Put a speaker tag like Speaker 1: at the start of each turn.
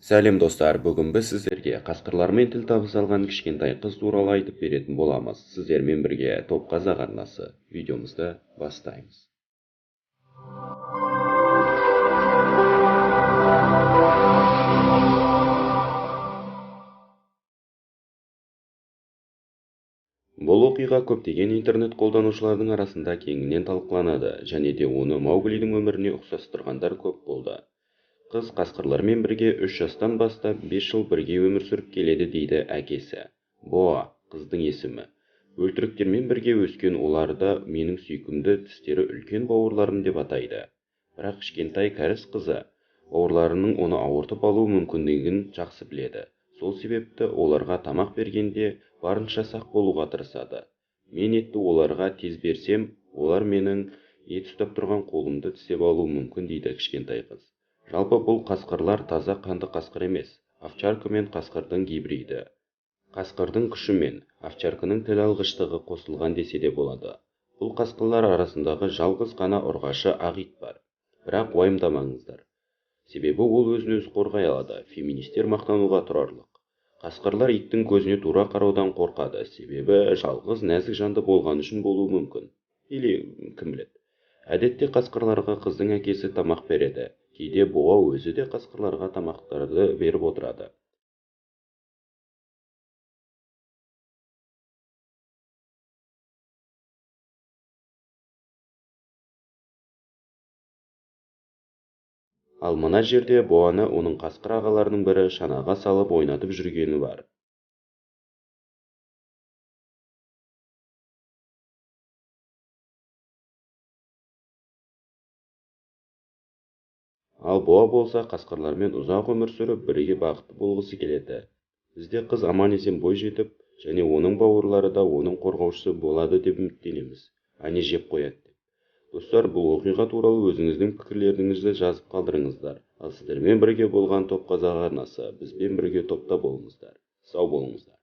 Speaker 1: Сәлем достар, бүгін біз сіздерге қасқырлармен тіл табыса алған кішкентай қыз туралы айтып беретін боламыз. Сіздермен бірге топ қазақ арнасы видеомызды бастаймыз. Бұл оқиға көптеген интернет қолданушылардың арасында кеңінен талқыланады, және де оны Мауглидің өміріне ұқсастырғандар көп болды. Қыз қасқырлармен бірге 3 жастан бастап 5 жыл бірге өмір сүріп келеді дейді әкесі. Боа, қыздың есімі. Өлтіріктермен бірге өскен оларды менің сүйкімді тістері үлкен бауырларым деп атайды. Бірақ кішкентай кәріс қызы бауырларының оны ауыртып алу мүмкіндігін жақсы біледі. Сол себепті оларға тамақ бергенде барынша сақ болуға тырысады. Мен етті оларға тез берсем, олар менің ет ұстап тұрған қолымды тістеп алуы мүмкін дейді кішкентай қыз. Жалпы бұл қасқырлар таза қанды қасқыр емес, овчарка мен қасқырдың гибриді. Қасқырдың күші мен овчарканың тіл алғыштығы қосылған десе де болады. Бұл қасқырлар арасындағы жалғыз ғана ұрғашы ақ ит бар. Бірақ уайымдамаңыздар. Себебі ол өзін-өзі қорғай алады. Феминистер мақтануға тұрарлық. Қасқырлар иттің көзіне тура қараудан қорқады, себебі жалғыз нәзік жанды болған үшін болуы мүмкін. Или кім біледі. Әдетте қасқырларға қыздың әкесі тамақ береді. Кейде Боа өзі де қасқырларға тамақтарды беріп отырады. Ал мына жерде Боаны оның қасқыр ағаларының бірі шанаға салып ойнатып жүргені бар. Ал Боа болса қасқырлармен ұзақ өмір сүріп бірге бақытты болғысы келеді. Бізде қыз аман-есен бой жетіп, және оның бауырлары да оның қорғаушысы болады деп үміттенеміз, әне жеп қояды деп. Достар, бұл оқиға туралы өзіңіздің пікірлеріңізді жазып қалдырыңыздар. Ал сіздермен бірге болған топ қазақ арнасы, бізбен бірге топта болыңыздар. Сау болыңыздар.